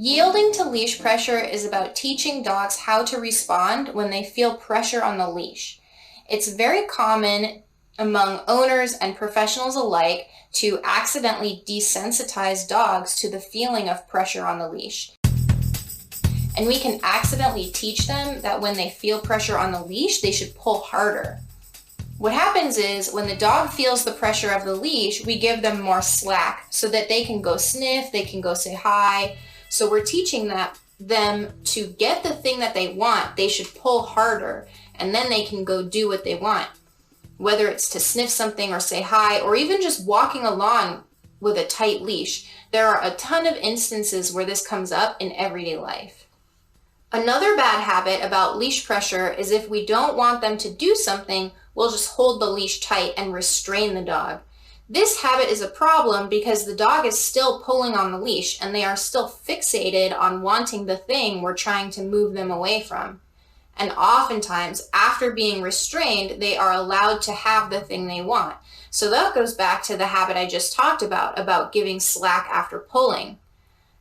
Yielding to leash pressure is about teaching dogs how to respond when they feel pressure on the leash. It's very common among owners and professionals alike to accidentally desensitize dogs to the feeling of pressure on the leash. And we can accidentally teach them that when they feel pressure on the leash, they should pull harder. What happens is when the dog feels the pressure of the leash, we give them more slack so that they can go sniff, they can go say hi. So we're teaching them to get the thing that they want, they should pull harder, and then they can go do what they want. Whether it's to sniff something or say hi, or even just walking along with a tight leash. There are a ton of instances where this comes up in everyday life. Another bad habit about leash pressure is if we don't want them to do something, we'll just hold the leash tight and restrain the dog. This habit is a problem because the dog is still pulling on the leash and they are still fixated on wanting the thing we're trying to move them away from. And oftentimes, after being restrained, they are allowed to have the thing they want. So that goes back to the habit I just talked about giving slack after pulling.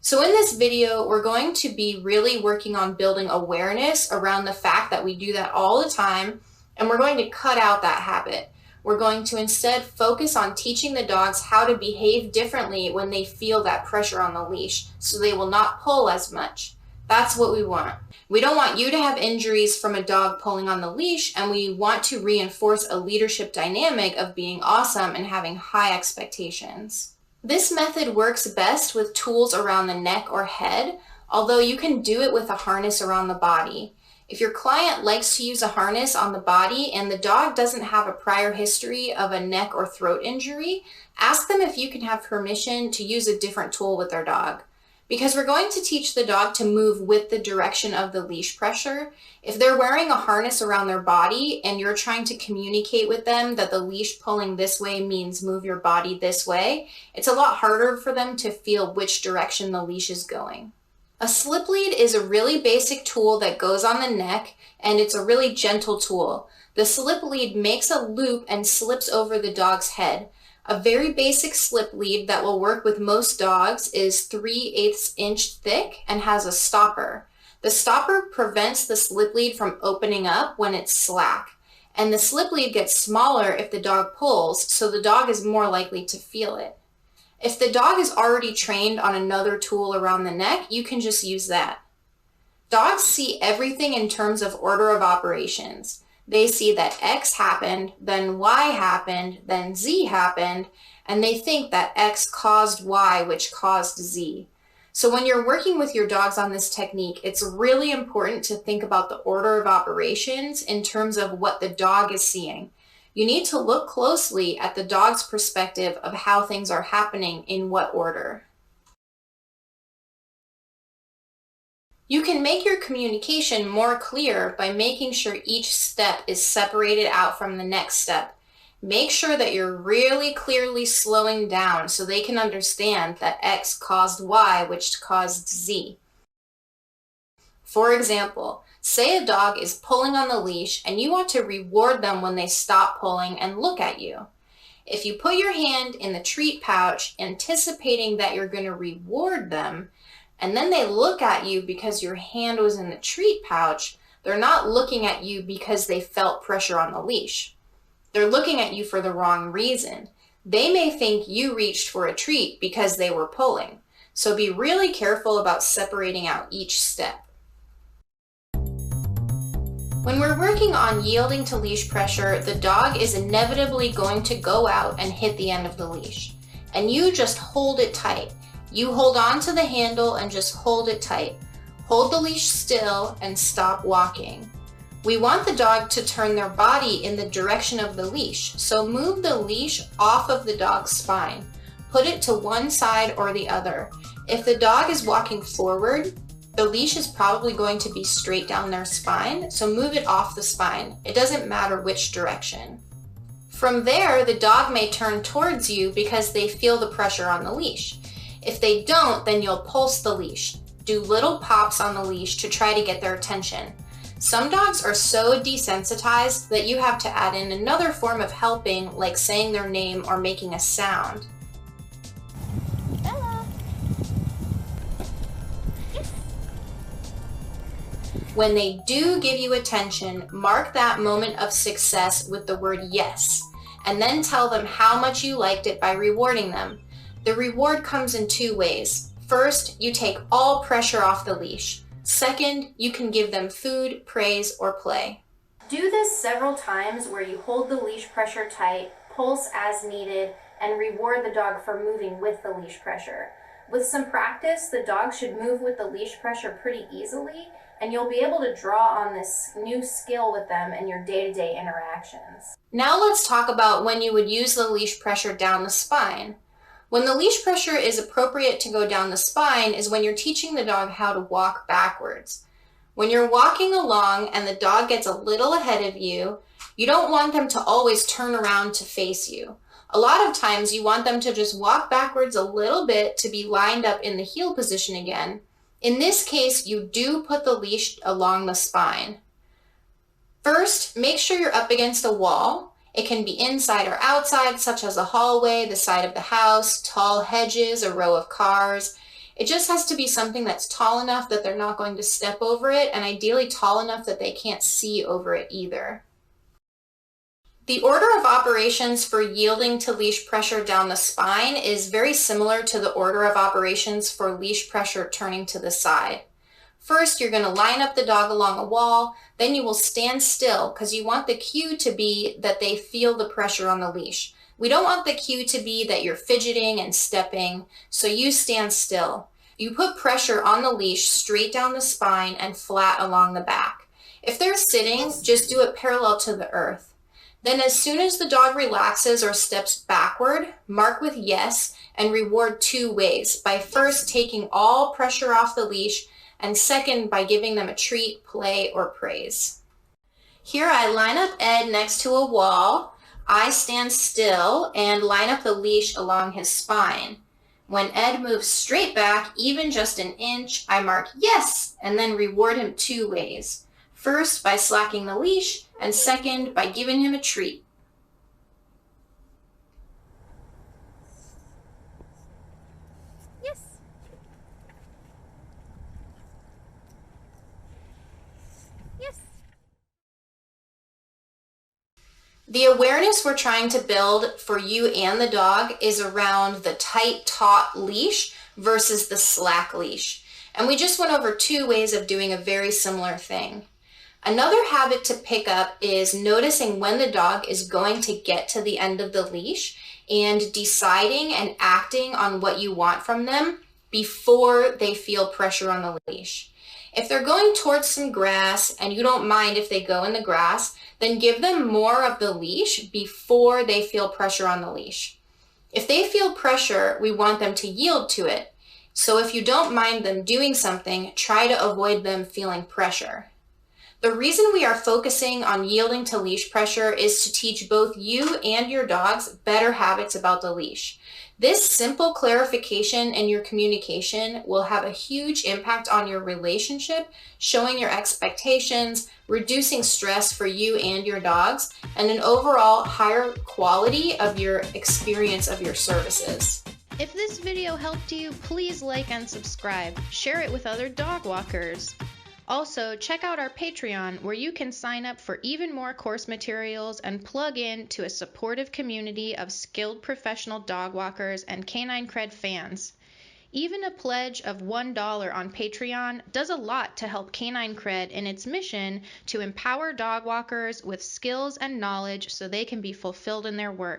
So in this video, we're going to be really working on building awareness around the fact that we do that all the time, and we're going to cut out that habit. We're going to instead focus on teaching the dogs how to behave differently when they feel that pressure on the leash, so they will not pull as much. That's what we want. We don't want you to have injuries from a dog pulling on the leash, and we want to reinforce a leadership dynamic of being awesome and having high expectations. This method works best with tools around the neck or head, although you can do it with a harness around the body. If your client likes to use a harness on the body and the dog doesn't have a prior history of a neck or throat injury, ask them if you can have permission to use a different tool with their dog. Because we're going to teach the dog to move with the direction of the leash pressure. If they're wearing a harness around their body and you're trying to communicate with them that the leash pulling this way means move your body this way, it's a lot harder for them to feel which direction the leash is going. A slip lead is a really basic tool that goes on the neck, and it's a really gentle tool. The slip lead makes a loop and slips over the dog's head. A very basic slip lead that will work with most dogs is 3/8 inch thick and has a stopper. The stopper prevents the slip lead from opening up when it's slack, and the slip lead gets smaller if the dog pulls, so the dog is more likely to feel it. If the dog is already trained on another tool around the neck, you can just use that. Dogs see everything in terms of order of operations. They see that X happened, then Y happened, then Z happened, and they think that X caused Y, which caused Z. So when you're working with your dogs on this technique, it's really important to think about the order of operations in terms of what the dog is seeing. You need to look closely at the dog's perspective of how things are happening in what order. You can make your communication more clear by making sure each step is separated out from the next step. Make sure that you're really clearly slowing down so they can understand that X caused Y, which caused Z. For example, say a dog is pulling on the leash and you want to reward them when they stop pulling and look at you. If you put your hand in the treat pouch anticipating that you're going to reward them, and then they look at you because your hand was in the treat pouch, they're not looking at you because they felt pressure on the leash. They're looking at you for the wrong reason. They may think you reached for a treat because they were pulling. So be really careful about separating out each step. When we're working on yielding to leash pressure, the dog is inevitably going to go out and hit the end of the leash. And you just hold it tight. You hold on to the handle and just hold it tight. Hold the leash still and stop walking. We want the dog to turn their body in the direction of the leash, so move the leash off of the dog's spine. Put it to one side or the other. If the dog is walking forward, the leash is probably going to be straight down their spine, so move it off the spine. It doesn't matter which direction. From there, the dog may turn towards you because they feel the pressure on the leash. If they don't, then you'll pulse the leash. Do little pops on the leash to try to get their attention. Some dogs are so desensitized that you have to add in another form of helping, like saying their name or making a sound. Bella. When they do give you attention, mark that moment of success with the word yes, and then tell them how much you liked it by rewarding them. The reward comes in two ways. First, you take all pressure off the leash. Second, you can give them food, praise, or play. Do this several times where you hold the leash pressure tight, pulse as needed, and reward the dog for moving with the leash pressure. With some practice, the dog should move with the leash pressure pretty easily, and you'll be able to draw on this new skill with them in your day-to-day interactions. Now let's talk about when you would use the leash pressure down the spine. When the leash pressure is appropriate to go down the spine is when you're teaching the dog how to walk backwards. When you're walking along and the dog gets a little ahead of you, you don't want them to always turn around to face you. A lot of times you want them to just walk backwards a little bit to be lined up in the heel position again. In this case, you do put the leash along the spine. First, make sure you're up against a wall. It can be inside or outside, such as a hallway, the side of the house, tall hedges, a row of cars. It just has to be something that's tall enough that they're not going to step over it, and ideally tall enough that they can't see over it either. The order of operations for yielding to leash pressure down the spine is very similar to the order of operations for leash pressure turning to the side. First, you're going to line up the dog along a wall, then you will stand still because you want the cue to be that they feel the pressure on the leash. We don't want the cue to be that you're fidgeting and stepping, so you stand still. You put pressure on the leash straight down the spine and flat along the back. If they're sitting, just do it parallel to the earth. Then as soon as the dog relaxes or steps backward, mark with yes and reward two ways, by first taking all pressure off the leash and second by giving them a treat, play, or praise. Here I line up Ed next to a wall. I stand still and line up the leash along his spine. When Ed moves straight back, even just an inch, I mark yes and then reward him two ways. First, by slacking the leash, and second, by giving him a treat. Yes. Yes. The awareness we're trying to build for you and the dog is around the tight, taut leash versus the slack leash. And we just went over two ways of doing a very similar thing. Another habit to pick up is noticing when the dog is going to get to the end of the leash and deciding and acting on what you want from them before they feel pressure on the leash. If they're going towards some grass and you don't mind if they go in the grass, then give them more of the leash before they feel pressure on the leash. If they feel pressure, we want them to yield to it. So if you don't mind them doing something, try to avoid them feeling pressure. The reason we are focusing on yielding to leash pressure is to teach both you and your dogs better habits about the leash. This simple clarification in your communication will have a huge impact on your relationship, showing your expectations, reducing stress for you and your dogs, and an overall higher quality of your experience of your services. If this video helped you, please like and subscribe. Share it with other dog walkers. Also, check out our Patreon where you can sign up for even more course materials and plug in to a supportive community of skilled professional dog walkers and Canine Cred fans. Even a pledge of $1 on Patreon does a lot to help Canine Cred in its mission to empower dog walkers with skills and knowledge so they can be fulfilled in their work.